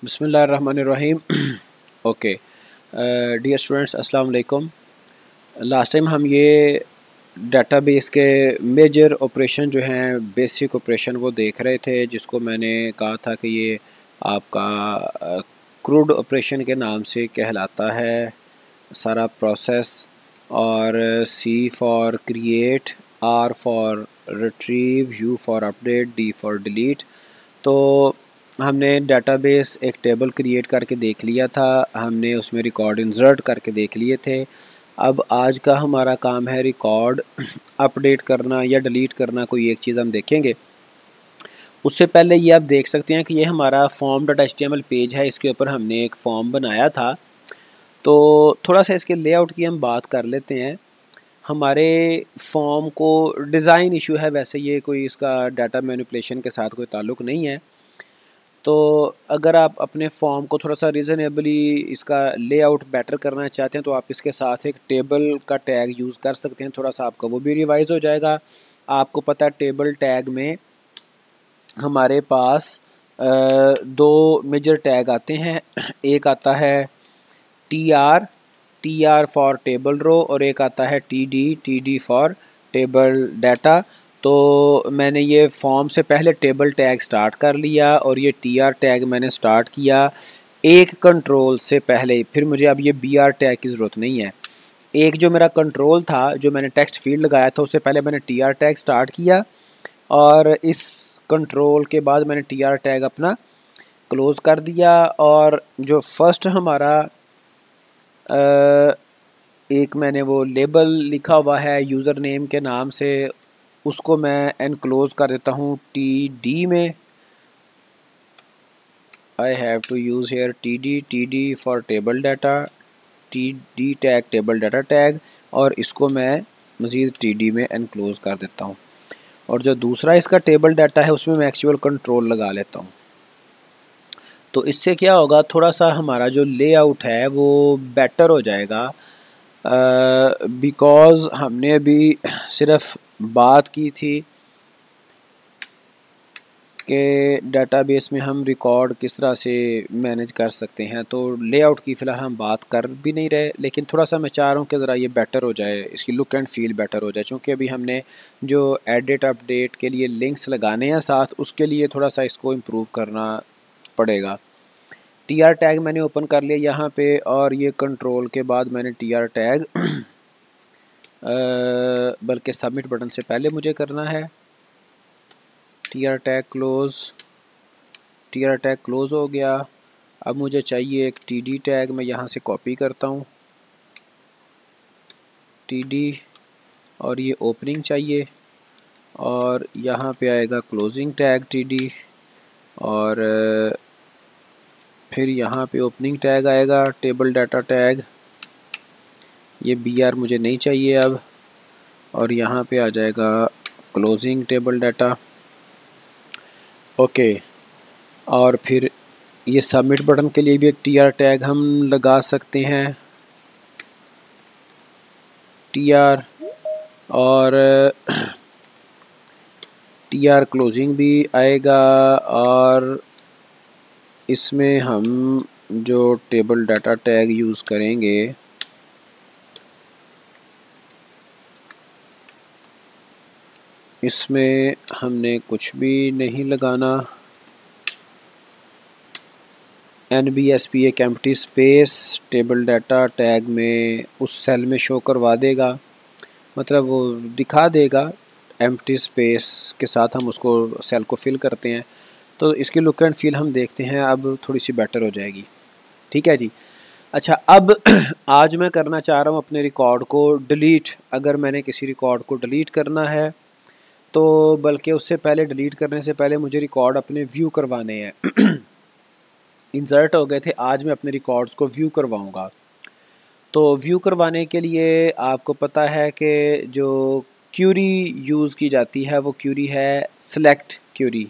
बिस्मिल्लाहिर्रहमानिर्रहीम। Okay dear students, अस्सलाम वालेकुम। लास्ट टाइम हम ये डेटाबेस के मेजर ऑपरेशन जो हैं, बेसिक ऑपरेशन, वो देख रहे थे, जिसको मैंने कहा था कि ये आपका क्रूड ऑपरेशन के नाम से कहलाता है सारा प्रोसेस। और C for create, R for retrieve, U for update, D for delete. तो हमने डेटाबेस एक टेबल क्रिएट करके देख लिया था, हमने उसमें रिकॉर्ड इंसर्ट करके देख लिए थे। अब आज का हमारा काम है रिकॉर्ड अपडेट करना या डिलीट करना, कोई एक चीज़ हम देखेंगे। उससे पहले ये आप देख सकते हैं कि ये हमारा form.html पेज है, इसके ऊपर हमने एक फॉर्म बनाया था। तो थोड़ा सा इसके लेआउट की हम बात कर लेते हैं। हमारे फॉर्म को डिज़ाइन इशू है, वैसे ये कोई इसका डाटा मैनिपुलेशन के साथ कोई ताल्लुक़ नहीं है। तो अगर आप अपने फॉर्म को थोड़ा सा रीज़नेबली इसका लेआउट बेटर करना चाहते हैं तो आप इसके साथ एक टेबल का टैग यूज़ कर सकते हैं, थोड़ा सा आपका वो भी रिवाइज़ हो जाएगा। आपको पता है टेबल टैग में हमारे पास दो मेजर टैग आते हैं। एक आता है T R for table row, और एक आता है T D for table data. तो मैंने ये फॉर्म से पहले टेबल टैग स्टार्ट कर लिया और ये टी आर टैग मैंने स्टार्ट किया एक कंट्रोल से पहले। फिर मुझे अब ये बी आर टैग की ज़रूरत नहीं है। एक जो मेरा कंट्रोल था, जो मैंने टेक्स्ट फील्ड लगाया था, उससे पहले मैंने टी आर टैग स्टार्ट किया और इस कंट्रोल के बाद मैंने टी आर टैग अपना क्लोज़ कर दिया। और जो फर्स्ट हमारा एक मैंने वो लेबल लिखा हुआ है यूज़र नेम के नाम से, उसको मैं एनक्लोज़ कर देता हूँ टी डी में। I have to use here T D for table data, T D tag table data tag, और इसको मैं मज़ीद टी डी में एनक्लोज़ कर देता हूँ। और जो दूसरा इसका टेबल डाटा है उसमें मैं एक्चुअल कंट्रोल लगा लेता हूँ। तो इससे क्या होगा, थोड़ा सा हमारा जो लेआउट है वो बेटर हो जाएगा। बिकॉज़ हमने अभी सिर्फ बात की थी कि डेटाबेस में हम रिकॉर्ड किस तरह से मैनेज कर सकते हैं, तो लेआउट की फ़िलहाल हम बात कर भी नहीं रहे, लेकिन थोड़ा सा मैं चाह रहा हूँ कि ज़रा ये बेटर हो जाए, इसकी लुक एंड फील बेटर हो जाए। क्योंकि अभी हमने जो एडिट अपडेट के लिए लिंक्स लगाने हैं साथ, उसके लिए थोड़ा सा इसको इम्प्रूव करना पड़ेगा। टी आर टैग मैंने ओपन कर लिया यहाँ पे, और ये कंट्रोल के बाद मैंने टी आर टैग बल्कि सबमिट बटन से पहले मुझे करना है T R tag close. T R tag close हो गया। अब मुझे चाहिए एक टी डी टैग, मैं यहाँ से कॉपी करता हूँ टी डी, और ये ओपनिंग चाहिए, और यहाँ पे आएगा क्लोजिंग टैग टी डी, और फिर यहाँ पे ओपनिंग टैग आएगा टेबल डाटा टैग। ये बी आर मुझे नहीं चाहिए अब, और यहाँ पे आ जाएगा क्लोजिंग टेबल डाटा। ओके, और फिर ये सबमिट बटन के लिए भी एक टी आर टैग हम लगा सकते हैं टी आर, और टी आर क्लोजिंग भी आएगा। और इसमें हम जो टेबल डाटा टैग यूज़ करेंगे इसमें हमने कुछ भी नहीं लगाना। NBSP एक empty space table data tag में उस सेल में शो करवा देगा, मतलब वो दिखा देगा एम्प्टी स्पेस के साथ हम उसको सेल को फिल करते हैं। तो इसकी लुक एंड फील हम देखते हैं, अब थोड़ी सी बेटर हो जाएगी। ठीक है जी। अच्छा, अब आज मैं करना चाह रहा हूँ अपने रिकॉर्ड को डिलीट। अगर मैंने किसी रिकॉर्ड को डिलीट करना है तो बल्कि उससे पहले, डिलीट करने से पहले मुझे रिकॉर्ड अपने व्यू करवाने हैं। इंसर्ट हो गए थे, आज मैं अपने रिकॉर्ड्स को व्यू करवाऊंगा। तो व्यू करवाने के लिए आपको पता है कि जो क्यूरी यूज़ की जाती है वो क्यूरी है सेलेक्ट क्यूरी।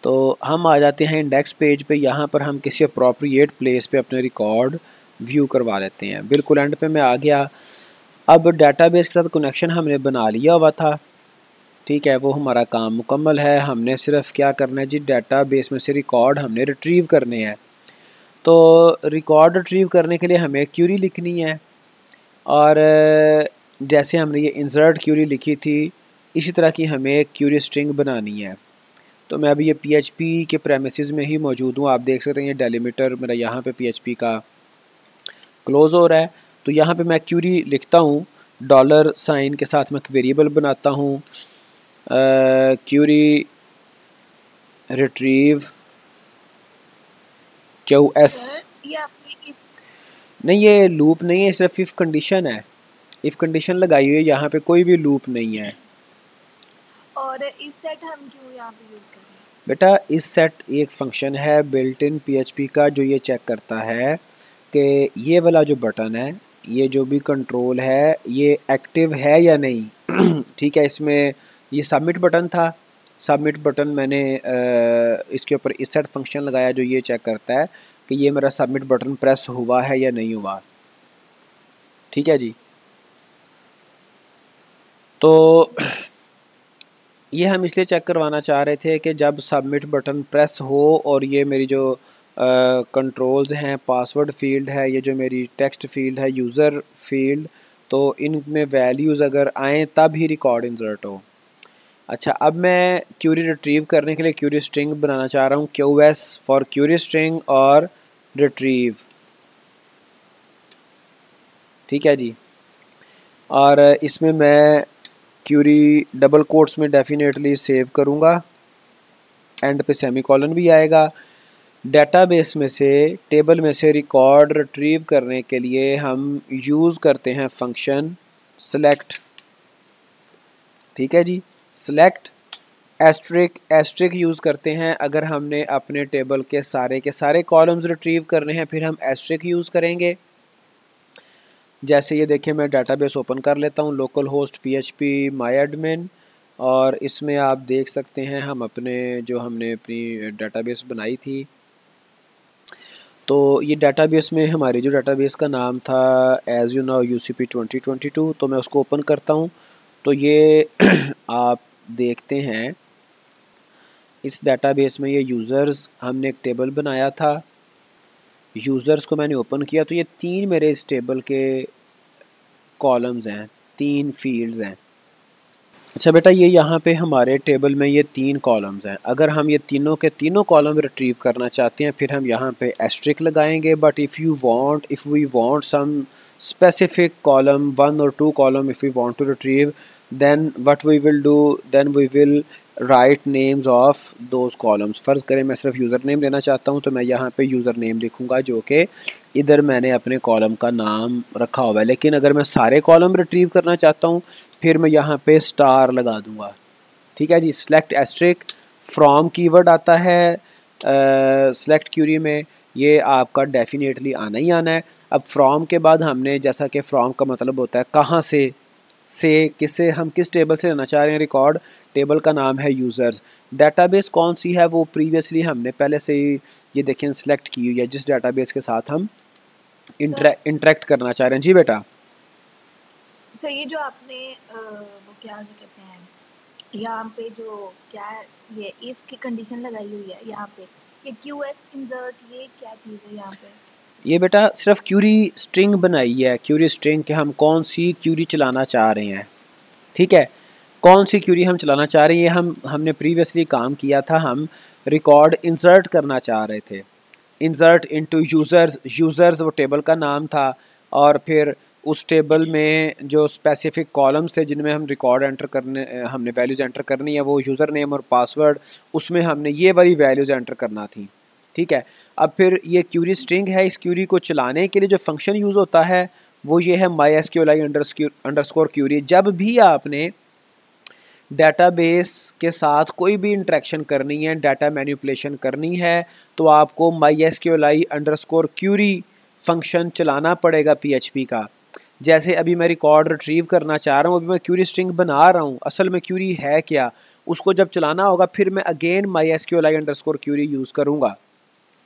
तो हम आ जाते हैं इंडेक्स पेज पे, यहाँ पर हम किसी अप्रोप्रिएट प्लेस पे अपने रिकॉर्ड व्यू करवा लेते हैं। बिल्कुल एंड पे मैं आ गया। अब डाटाबेस के साथ कनेक्शन हमने बना लिया हुआ था, ठीक है, वो हमारा काम मुकम्मल है। हमने सिर्फ क्या करना है जी, डेटाबेस में से रिकॉर्ड हमने रिट्रीव करने हैं। तो रिकॉर्ड रिट्रीव करने के लिए हमें क्यूरी लिखनी है, और जैसे हमने ये इंसर्ट क्यूरी लिखी थी इसी तरह की हमें एक क्यूरी स्ट्रिंग बनानी है। तो मैं अभी ये PHP के प्रेमिसेस में ही मौजूद हूँ। आप देख सकते हैं ये डेलीमीटर मेरा यहाँ पे PHP का क्लोज़ हो रहा है। तो यहाँ पे मैं क्यूरी लिखता हूँ, डॉलर साइन के साथ मैं वेरिएबल बनाता हूँ, क्यूरी रिट्रीव QS। ये आपने नहीं, ये लूप नहीं है, सिर्फ इफ़ कंडीशन है। इफ़ कंडीशन लगाई हुई है, यहाँ पे कोई भी लूप नहीं है। और इस सेट हम क्यों यहाँ पे यूज कर रहे हैं? बेटा इस सेट एक फंक्शन है बिल्ट इन PHP का जो ये चेक करता है कि ये वाला जो बटन है, ये जो भी कंट्रोल है, ये एक्टिव है या नहीं। ठीक है, इसमें ये सबमिट बटन था। सबमिट बटन मैंने इसके ऊपर इस सेट फंक्शन लगाया जो ये चेक करता है कि ये मेरा सबमिट बटन प्रेस हुआ है या नहीं हुआ। ठीक है जी। तो ये हम इसलिए चेक करवाना चाह रहे थे कि जब सबमिट बटन प्रेस हो और ये मेरी जो कंट्रोल्स हैं, पासवर्ड फील्ड है, ये जो मेरी टेक्स्ट फील्ड है, यूज़र फील्ड, तो इनमें वैल्यूज़ अगर आएँ तब ही रिकॉर्ड इंसर्ट हो। अच्छा, अब मैं क्यूरी रिट्रीव करने के लिए क्यूरी स्ट्रिंग बनाना चाह रहा हूँ, QS फॉर क्यूरी स्ट्रिंग और रिट्रीव। ठीक है जी। और इसमें मैं क्यूरी डबल कोट्स में डेफिनेटली सेव करूँगा, एंड पे सेमीकोलन भी आएगा। डेटाबेस में से, टेबल में से रिकॉर्ड रिट्रीव करने के लिए हम यूज़ करते हैं फंक्शन सेलेक्ट। ठीक है जी, सेलेक्ट एस्ट्रिक यूज़ करते हैं अगर हमने अपने टेबल के सारे कॉलम्स रिट्रीव करने हैं, फिर हम एस्ट्रिक यूज़ करेंगे। जैसे ये देखिए, मैं डेटाबेस ओपन कर लेता हूँ, लोकल होस्ट PHP माई एडमिन, और इसमें आप देख सकते हैं हम अपने जो हमने अपनी डेटाबेस बनाई थी। तो ये डेटाबेस में हमारी जो डेटाबेस का नाम था एज़ यू नो UCP 2022, तो मैं उसको ओपन करता हूँ। तो ये आप देखते हैं इस डेटाबेस में ये यूज़र्स, हमने एक टेबल बनाया था, यूज़र्स को मैंने ओपन किया तो ये 3 मेरे इस टेबल के कॉलम्स हैं, 3 फील्ड्स हैं। अच्छा बेटा, ये यहाँ पे हमारे टेबल में ये 3 कॉलम्स हैं। अगर हम ये तीनों के तीनों कॉलम रिट्रीव करना चाहते हैं फिर हम यहाँ पे एस्ट्रिक लगाएंगे। But if we want some specific column, 1 or 2 column if we want to retrieve, then what we will do, then we will write names of those columns. फ़र्ज़ करें मैं सिर्फ यूज़र नेम लेना चाहता हूँ तो मैं यहाँ पे यूज़र नेम लिखूँगा जो कि इधर मैंने अपने कॉलम का नाम रखा हुआ है। लेकिन अगर मैं सारे कॉलम रिट्रीव करना चाहता हूँ फिर मैं यहाँ पे स्टार लगा दूँगा। ठीक है जी। सेलेक्ट एस्ट्रिक फ्रॉम कीवर्ड आता है सेलेक्ट क्यूरी में, ये आपका डेफिनेटली आना ही आना है। अब फ्रॉम के बाद हमने, जैसा कि फ्रॉम का मतलब होता है कहाँ से किससे, हम किस टेबल से लेना चाह रहे हैं रिकॉर्ड, टेबल का नाम है यूज़र्स। डेटाबेस कौन सी है वो प्रीवियसली हमने पहले से ही ये देखें सेलेक्ट की हुई है, जिस डेटाबेस के साथ हम इंटरेक्ट करना चाह रहे हैं। जी बेटा। सर ये जो आपने वो क्या कहते हैं, यहाँ पे जो क्या ये इफ की कंडीशन लगाई हुई है यहाँ पे, ये QS इंसर्ट, ये क्या चीज़ है यहाँ पे? ये बेटा सिर्फ क्यूरी स्ट्रिंग बनाई है, क्यूरी स्ट्रिंग के हम कौन सी क्यूरी चलाना चाह रहे हैं। ठीक है, कौन सी क्यूरी हम चलाना चाह रहे हैं, हमने प्रीवियसली काम किया था, हम रिकॉर्ड इंसर्ट करना चाह रहे थे। इंसर्ट इनटू यूज़र्स वो टेबल का नाम था, और फिर उस टेबल में जो स्पेसिफिक कॉलम्स थे जिनमें हम रिकॉर्ड एंटर करने, हमने वैल्यूज़ एंटर करनी है, वो यूज़र नेम और पासवर्ड, उसमें हमने ये वाली वैल्यूज़ एंटर करना थी। ठीक है, अब फिर ये क्यूरी स्ट्रिंग है, इस क्यूरी को चलाने के लिए जो फंक्शन यूज़ होता है वो ये है MySQLi अंडरस्कोर क्यूरी। जब भी आपने डेटाबेस के साथ कोई भी इंटरेक्शन करनी है, डाटा मैनिपुलेशन करनी है, तो आपको MySQLi अंडरस्कोर क्यूरी फंक्शन चलाना पड़ेगा PHP का। जैसे अभी मैं रिकॉर्ड रिट्रीव करना चाह रहा हूँ, अभी मैं क्यूरी स्ट्रिंग बना रहा हूँ, असल में क्यूरी है क्या, उसको जब चलाना होगा फिर मैं again MySQLi underscore query use करूँगा।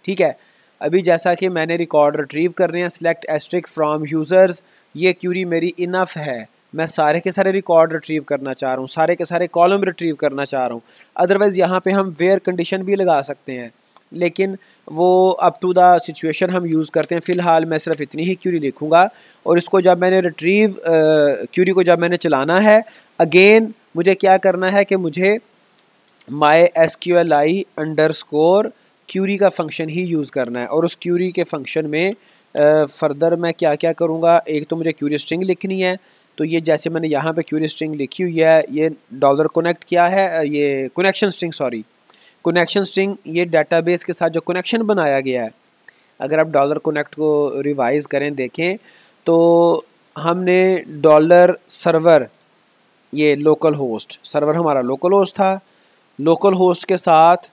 ठीक है, अभी जैसा कि मैंने रिकॉर्ड रिट्रीव करने हैं, सेलेक्ट एस्ट्रिक फ्रॉम यूज़र्स, ये क्यूरी मेरी इनफ है, मैं सारे के सारे रिकॉर्ड रिट्रीव करना चाह रहा हूँ, सारे के सारे कॉलम रिट्रीव करना चाह रहा हूँ। अदरवाइज़ यहाँ पे हम वेयर कंडीशन भी लगा सकते हैं, लेकिन वो अप टू द सिचुएशन हम यूज़ करते हैं। फ़िलहाल मैं सिर्फ इतनी ही क्यूरी लिखूँगा और इसको जब मैंने रिट्रीव क्यूरी को जब मैंने चलाना है, अगेन मुझे क्या करना है कि मुझे MySQLi अंडरस्कोर क्यूरी का फंक्शन ही यूज़ करना है। और उस क्यूरी के फंक्शन में फर्दर मैं क्या क्या करूँगा, एक तो मुझे क्यूरी स्ट्रिंग लिखनी है, तो ये जैसे मैंने यहाँ पे क्यूरी स्ट्रिंग लिखी हुई है, ये डॉलर कनेक्ट क्या है, ये connection string, sorry connection string, ये डाटाबेस के साथ जो कनेक्शन बनाया गया है। अगर आप डॉलर कनेक्ट को रिवाइज़ करें देखें तो हमने डॉलर सर्वर, ये लोकल होस्ट, सर्वर हमारा लोकल होस्ट था, लोकल होस्ट के साथ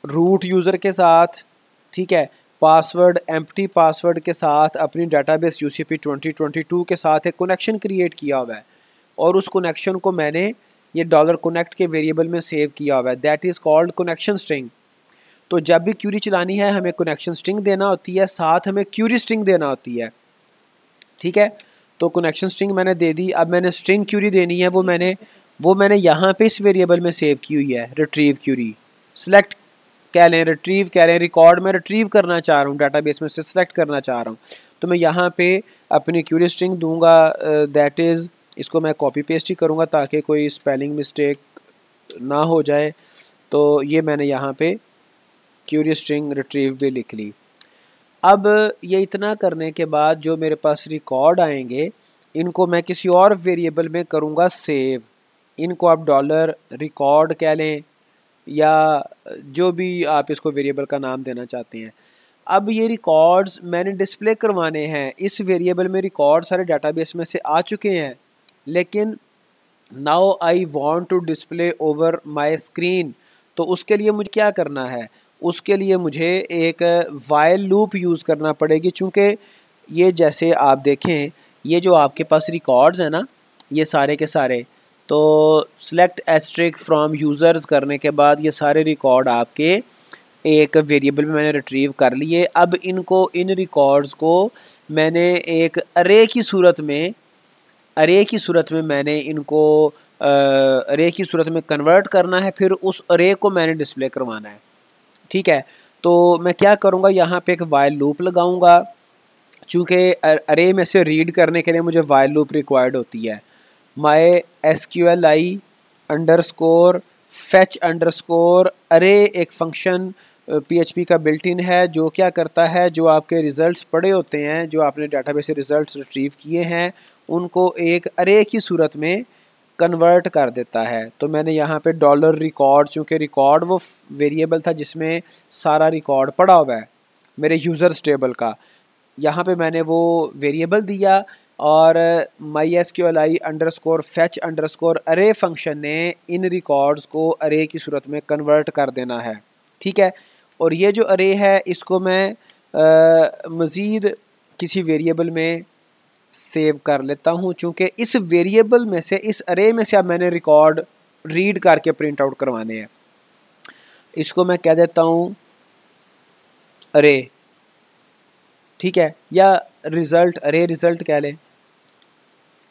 रूट यूज़र के साथ, ठीक है, पासवर्ड एम्प्टी पासवर्ड के साथ अपनी डाटाबेस UCP 2022 के साथ एक कनेक्शन क्रिएट किया हुआ है और उस कनेक्शन को मैंने ये डॉलर कनेक्ट के वेरिएबल में सेव किया हुआ है, that is called connection string. तो जब भी क्यूरी चलानी है हमें कनेक्शन स्ट्रिंग देना होती है, साथ हमें क्यूरी स्ट्रिंग देना होती है, ठीक है। तो कनेक्शन स्ट्रिंग मैंने दे दी, अब मैंने स्ट्रिंग क्यूरी देनी है, वो मैंने यहाँ पे इस वेरिएबल में सेव की हुई है, रिट्रीव क्यूरी। सिलेक्ट कह लें, रिट्रीव कह लें, रिकॉर्ड में रिट्रीव करना चाह रहा हूँ, डाटाबेस में से सिलेक्ट करना चाह रहा हूँ, तो मैं यहाँ पे अपनी क्यूरी स्ट्रिंग दूंगा, दैट इज़, इसको मैं कॉपी पेस्ट ही करूँगा ताकि कोई स्पेलिंग मिस्टेक ना हो जाए। तो ये मैंने यहाँ पे क्यूरी स्ट्रिंग रिट्रीव भी लिख ली। अब ये इतना करने के बाद जो मेरे पास रिकॉर्ड आएंगे इनको मैं किसी और वेरिएबल में करूँगा सेव। इनको आप डॉलर रिकॉर्ड कह लें या जो भी आप इसको वेरिएबल का नाम देना चाहते हैं। अब ये रिकॉर्ड्स मैंने डिस्प्ले करवाने हैं, इस वेरिएबल में रिकॉर्ड सारे डाटाबेस में से आ चुके हैं, लेकिन now I want to display over my screen. तो उसके लिए मुझे क्या करना है, उसके लिए मुझे एक वाइल लूप यूज़ करना पड़ेगी, चूँकि ये जैसे आप देखें ये जो आपके पास रिकॉर्ड्स हैं ना, ये सारे के सारे, तो सिलेक्ट एस्ट्रिक फ्रॉम यूज़र्स करने के बाद ये सारे रिकॉर्ड आपके एक वेरिएबल में मैंने रिट्रीव कर लिए। अब इनको, इन रिकॉर्ड्स को मैंने एक अरे की सूरत में मैंने इनको अरे की सूरत में कन्वर्ट करना है, फिर उस अरे को मैंने डिस्प्ले करवाना है, ठीक है। तो मैं क्या करूँगा, यहाँ पे एक वाइल लूप लगाऊँगा, चूँकि अरे में से रीड करने के लिए मुझे वाइल लूप रिक्वायर्ड होती है। MySQLi अंडरस्कोर फेच अंडरस्कोर अरे एक फंक्शन PHP का बिल्ट इन है जो क्या करता है, जो आपके रिज़ल्ट्स पड़े होते हैं, जो आपने डाटाबेस से रिज़ल्ट्स रिट्रीव किए हैं, उनको एक अरे की सूरत में कन्वर्ट कर देता है। तो मैंने यहाँ पे डॉलर रिकॉर्ड, चूँकि रिकॉर्ड वो वेरिएबल था जिसमें सारा रिकॉर्ड पड़ा हुआ है मेरे यूज़र्स टेबल का, यहाँ पे मैंने वो वेरिएबल दिया और MySQLi अंडरस्कोर फेच अंडरस्कोर अरे फंक्शन ने इन रिकॉर्ड्स को अरे की सूरत में कन्वर्ट कर देना है, ठीक है। और ये जो अरे है इसको मैं मज़ीद किसी वेरिएबल में सेव कर लेता हूँ, चूँकि इस वेरिएबल में से, इस अरे में से अब मैंने रिकॉर्ड रीड करके प्रिंट आउट करवाने हैं। इसको मैं कह देता हूँ अरे, ठीक है, या रिज़ल्ट, अरे रिज़ल्ट कह लें,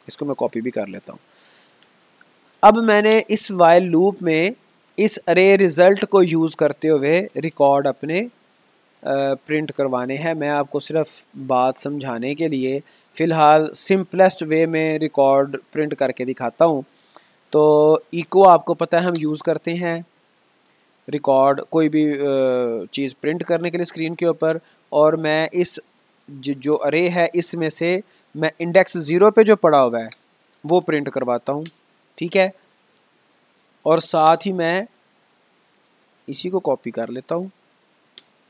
इसको मैं कॉपी भी कर लेता हूँ। अब मैंने इस वाइल लूप में इस अरे रिज़ल्ट को यूज़ करते हुए रिकॉर्ड अपने प्रिंट करवाने हैं। मैं आपको सिर्फ बात समझाने के लिए फ़िलहाल सिंपलेस्ट वे में रिकॉर्ड प्रिंट करके दिखाता हूँ। तो इको आपको पता है हम यूज़ करते हैं रिकॉर्ड, कोई भी चीज़ प्रिंट करने के लिए स्क्रीन के ऊपर, और मैं इस जो अरे है इसमें से मैं इंडेक्स 0 पे जो पड़ा हुआ है वो प्रिंट करवाता हूँ, ठीक है। और साथ ही मैं इसी को कॉपी कर लेता हूँ,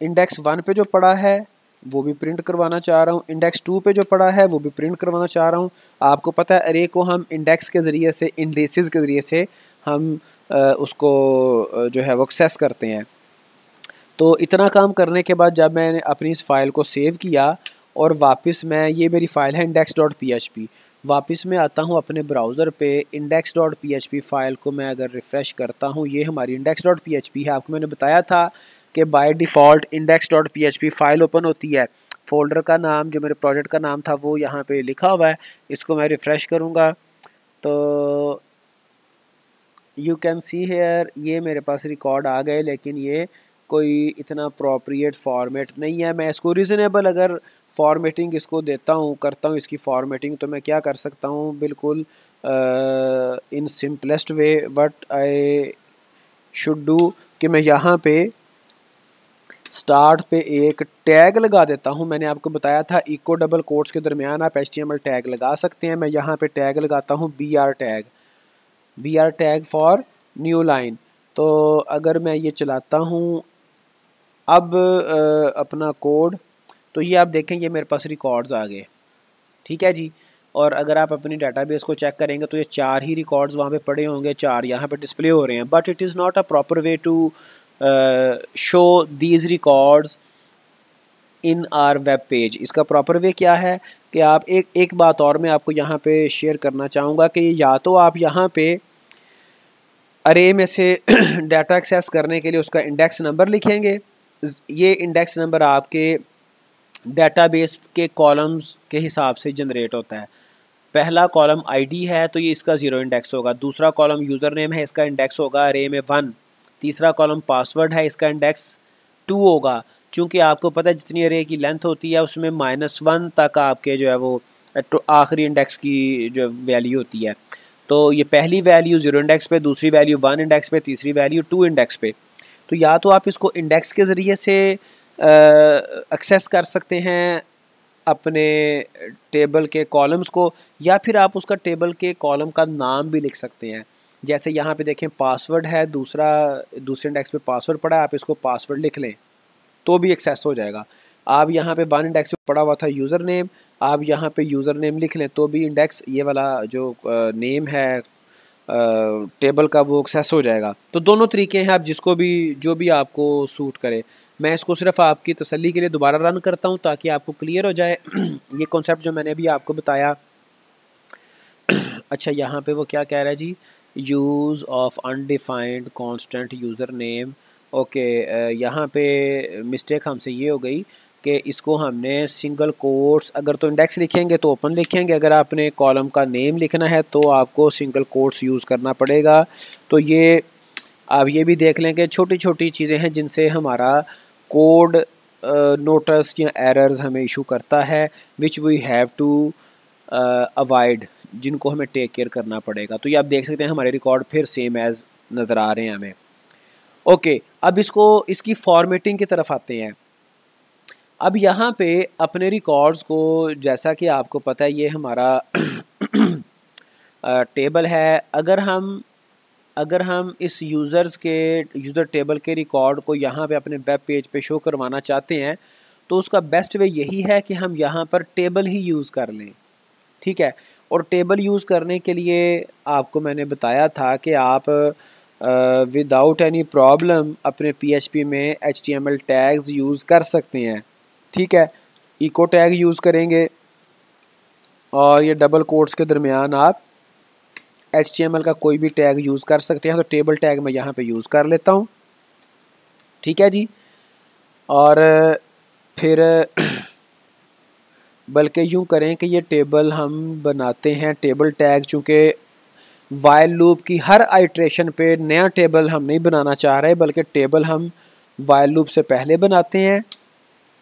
इंडेक्स 1 पे जो पड़ा है वो भी प्रिंट करवाना चाह रहा हूँ, इंडेक्स 2 पे जो पड़ा है वो भी प्रिंट करवाना चाह रहा हूँ। आपको पता है अरे को हम इंडेक्स के ज़रिए से, इंडेक्सेस के ज़रिए से हम उसको जो है वो एक्सेस करते हैं। तो इतना काम करने के बाद जब मैंने अपनी इस फ़ाइल को सेव किया और वापस मैं, ये मेरी फ़ाइल है index.php, वापस मैं आता हूँ अपने ब्राउज़र पे, index.php फ़ाइल को मैं अगर रिफ़्रेश करता हूँ, ये हमारी index.php है। आपको मैंने बताया था कि by default index.php file open होती है, फ़ोल्डर का नाम जो मेरे प्रोजेक्ट का नाम था वो यहाँ पे लिखा हुआ है। इसको मैं रिफ़्रेश करूँगा तो यू कैन सी हेयर ये मेरे पास रिकॉर्ड आ गए, लेकिन ये कोई इतना अप्रोप्रिएट फॉर्मेट नहीं है। मैं इसको रीज़नेबल अगर फॉर्मेटिंग इसको देता हूँ, करता हूँ इसकी फॉर्मेटिंग, तो मैं क्या कर सकता हूँ बिल्कुल in simplest way what I should do कि मैं यहाँ पे स्टार्ट पे एक टैग लगा देता हूँ। मैंने आपको बताया था इको डबल कोट्स के दरमियान आप HTML टैग लगा सकते हैं। मैं यहाँ पे टैग लगाता हूँ BR tag for new line. तो अगर मैं ये चलाता हूँ अब अपना कोड, तो ये आप देखें ये मेरे पास रिकॉर्ड्स आ गए, ठीक है जी। और अगर आप अपनी डाटाबेस को चेक करेंगे तो ये 4 ही रिकॉर्ड्स वहाँ पे पड़े होंगे, 4 यहाँ पे डिस्प्ले हो रहे हैं। But it is not a proper way to show these records in our web page. इसका प्रॉपर वे क्या है कि आप एक बात और मैं आपको यहाँ पे शेयर करना चाहूँगा कि या तो आप यहाँ पे अरे में से डाटा एक्सेस करने के लिए उसका इंडेक्स नंबर लिखेंगे। ये इंडेक्स नंबर आपके डेटाबेस के कॉलम्स के हिसाब से जनरेट होता है। पहला कॉलम आईडी है तो ये इसका 0 इंडेक्स होगा, दूसरा कॉलम यूज़र नेम है इसका इंडेक्स होगा अरे में 1, तीसरा कॉलम पासवर्ड है इसका इंडेक्स 2 होगा। चूँकि आपको पता है जितनी अरे की लेंथ होती है उसमें -1 तक आपके जो है वो आखिरी इंडेक्स की जो वैल्यू होती है। तो ये पहली वैल्यू 0 इंडेक्स पे, दूसरी वैल्यू 1 इंडेक्स पे, तीसरी वैल्यू 2 इंडेक्स पे। तो या तो आप इसको इंडेक्स के ज़रिए से एक्सेस कर सकते हैं अपने टेबल के कॉलम्स को, या फिर आप उसका टेबल के कॉलम का नाम भी लिख सकते हैं। जैसे यहाँ पे देखें पासवर्ड है, दूसरे इंडेक्स पे पासवर्ड पड़ा है, आप इसको पासवर्ड लिख लें तो भी एक्सेस हो जाएगा। आप यहाँ पे 1 इंडेक्स पे पड़ा हुआ था यूज़र नेम, आप यहाँ पे यूज़र नेम लिख लें तो भी इंडेक्स ये वाला जो नेम है टेबल का वो एक्सेस हो जाएगा। तो दोनों तरीके हैं, आप जिसको भी जो भी आपको सूट करे। मैं इसको सिर्फ आपकी तसल्ली के लिए दोबारा रन करता हूँ ताकि आपको क्लियर हो जाए ये कॉन्सेप्ट जो मैंने अभी आपको बताया। अच्छा यहाँ पे वो क्या कह रहा है जी, use of undefined constant user name. Okay, यहाँ पे मिस्टेक हमसे ये हो गई कि इसको हमने सिंगल कोट्स, अगर तो इंडेक्स लिखेंगे तो ओपन लिखेंगे, अगर आपने कॉलम का नेम लिखना है तो आपको सिंगल कोट्स यूज़ करना पड़ेगा। तो ये आप ये भी देख लें कि छोटी छोटी चीज़ें हैं जिनसे हमारा कोड नोटिस या एरर्स हमें इशू करता है, which we have to avoid, जिनको हमें टेक केयर करना पड़ेगा। तो ये आप देख सकते हैं हमारे रिकॉर्ड फिर सेम एज़ नज़र आ रहे हैं हमें। ओके, अब इसकी फॉर्मेटिंग की तरफ आते हैं। अब यहाँ पे अपने रिकॉर्ड्स को, जैसा कि आपको पता है ये हमारा टेबल है, अगर हम इस यूज़र टेबल के रिकॉर्ड को यहाँ पे अपने वेब पेज पे शो करवाना चाहते हैं तो उसका बेस्ट वे यही है कि हम यहाँ पर टेबल ही यूज़ कर लें, ठीक है। और टेबल यूज़ करने के लिए आपको मैंने बताया था कि आप विदाउट एनी प्रॉब्लम अपने PHP में HTML टैग्स यूज़ कर सकते हैं, ठीक है। इको टैग यूज़ करेंगे और ये डबल कोट्स के दरमियान आप HTML का कोई भी टैग यूज़ कर सकते हैं। तो टेबल टैग मैं यहाँ पे यूज़ कर लेता हूँ, ठीक है जी। और फिर बल्कि यूँ करें कि ये टेबल हम बनाते हैं टेबल टैग, चूँकि वाइल लूप की हर आइट्रेशन पे नया टेबल हम नहीं बनाना चाह रहे, बल्कि टेबल हम वाइल लूप से पहले बनाते हैं,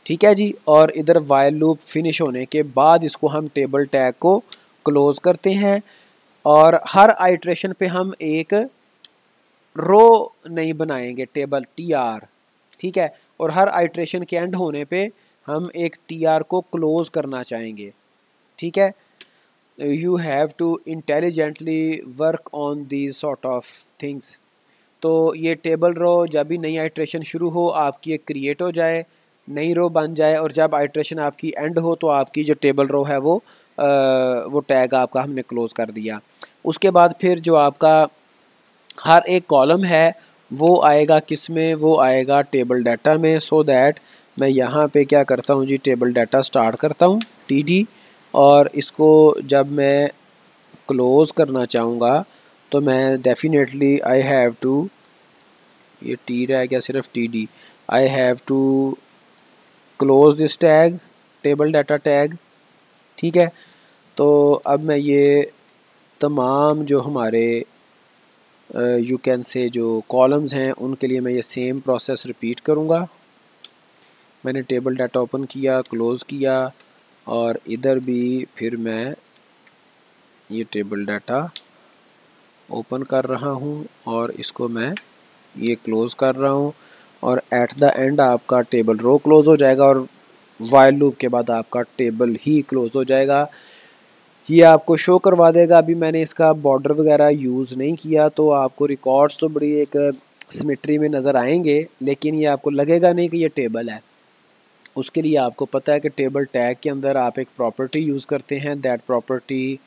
ठीक है जी। और इधर वाइल लूप फिनिश होने के बाद इसको हम टेबल टैग को क्लोज़ करते हैं और हर आइट्रेशन पे हम एक रो नहीं बनाएंगे टेबल TR, ठीक है। और हर आइट्रेशन के एंड होने पे हम एक TR को क्लोज़ करना चाहेंगे, ठीक है। You have to intelligently work on these sort of things. तो ये टेबल रो जब भी नई आइट्रेशन शुरू हो आपकी एक क्रिएट हो जाए, नई रो बन जाए, और जब आइट्रेशन आपकी एंड हो तो आपकी जो टेबल रो है वो टैग आपका हमने क्लोज़ कर दिया। उसके बाद फिर जो आपका हर एक कॉलम है वो आएगा किस में, वो आएगा टेबल डाटा में। सो दैट मैं यहाँ पे क्या करता हूँ जी, टेबल डाटा स्टार्ट करता हूँ TD, और इसको जब मैं क्लोज़ करना चाहूँगा तो मैं डेफिनेटली आई हैव टू, ये T रह गया सिर्फ TD, I have to close this tag table data tag, ठीक है। तो अब मैं ये तमाम जो हमारे यू कैन से जो कॉलम्स हैं उनके लिए मैं ये सेम प्रोसेस रिपीट करूँगा। मैंने टेबल डाटा ओपन किया, क्लोज़ किया, और इधर भी फिर मैं ये टेबल डाटा ओपन कर रहा हूँ और इसको मैं ये क्लोज़ कर रहा हूँ, और एट द एंड आपका टेबल रो क्लोज़ हो जाएगा और वाइल लूप के बाद आपका टेबल ही क्लोज़ हो जाएगा। ये आपको शो करवा देगा। अभी मैंने इसका बॉर्डर वगैरह यूज़ नहीं किया तो आपको रिकॉर्ड्स तो बड़ी एक सिमेट्री में नज़र आएंगे, लेकिन ये आपको लगेगा नहीं कि ये टेबल है। उसके लिए आपको पता है कि टेबल टैग के अंदर आप एक प्रॉपर्टी यूज़ करते हैं, दैट प्रॉपर्टी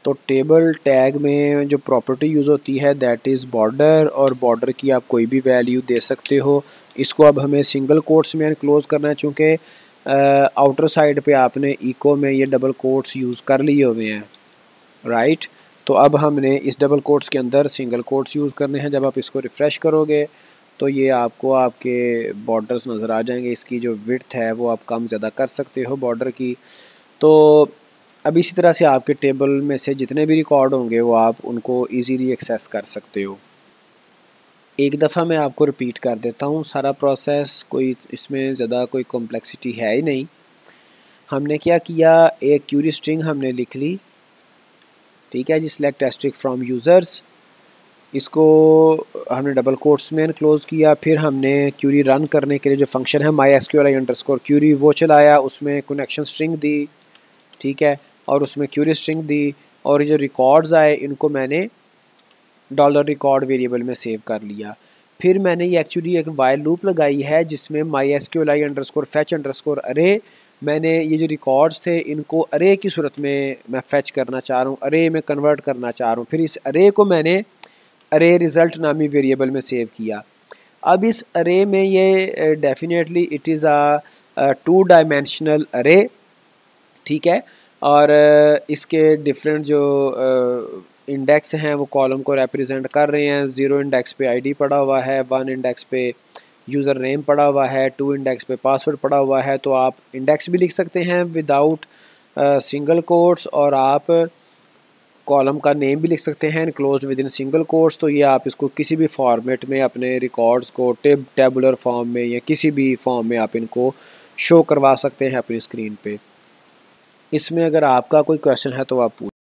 तो टेबल टैग में जो प्रॉपर्टी यूज़ होती है दैट इज़ बॉर्डर, और बॉर्डर की आप कोई भी वैल्यू दे सकते हो। इसको अब हमें सिंगल कोट्स में क्लोज़ करना है, चूँकि आउटर साइड पे आपने इको में ये डबल कोट्स यूज़ कर लिए हुए हैं, राइट। तो अब हमने इस डबल कोट्स के अंदर सिंगल कोट्स यूज़ करने हैं। जब आप इसको रिफ़्रेश करोगे तो ये आपको आपके बॉर्डर्स नज़र आ जाएंगे। इसकी जो विड्थ है वो आप कम ज़्यादा कर सकते हो बॉर्डर की। तो अब इसी तरह से आपके टेबल में से जितने भी रिकॉर्ड होंगे वो आप उनको इजीली एक्सेस कर सकते हो। एक दफ़ा मैं आपको रिपीट कर देता हूँ सारा प्रोसेस, कोई इसमें ज़्यादा कोई कॉम्प्लेक्सिटी है ही नहीं। हमने क्या किया, एक क्यूरी स्ट्रिंग हमने लिख ली, ठीक है जी, सिलेक्ट एस्ट्रिक्स फ्रॉम यूज़र्स। इसको हमने डबल कोट्स में क्लोज़ किया। फिर हमने क्यूरी रन करने के लिए जो फंक्शन है MySQLi_query वो चलाया, उसमें कनेक्शन स्ट्रिंग दी, ठीक है, और उसमें क्यूरी स्ट्रिंग दी, और ये जो रिकॉर्ड्स आए इनको मैंने $record वेरिएबल में सेव कर लिया। फिर मैंने ये एक्चुअली एक वाइल लूप लगाई है जिसमें MySQLi_fetch_array, मैंने ये जो रिकॉर्ड्स थे इनको अरे की सूरत में मैं फेच करना चाह रहा हूँ, अरे में कन्वर्ट करना चाह रहा हूँ। फिर इस अरे को मैंने अरे रिज़ल्ट नामी वेरिएबल में सेव किया। अब इस अरे में ये definitely it is a 2 dimensional अरे, ठीक है, और इसके डिफरेंट जो इंडेक्स हैं वो कॉलम को रिप्रेजेंट कर रहे हैं। 0 इंडेक्स पे आईडी पड़ा हुआ है, 1 इंडेक्स पे यूज़र नेम पड़ा हुआ है, 2 इंडेक्स पे पासवर्ड पड़ा हुआ है। तो आप इंडेक्स भी लिख सकते हैं विदाउट सिंगल कोट्स, और आप कॉलम का नेम भी लिख सकते हैं enclosed with in single quotes. तो ये आप इसको किसी भी फॉर्मेट में अपने रिकॉर्ड्स को टेबुलर फॉर्म में या किसी भी फॉर्म में आप इनको शो करवा सकते हैं अपनी स्क्रीन पे। इसमें अगर आपका कोई क्वेश्चन है तो आप पूछ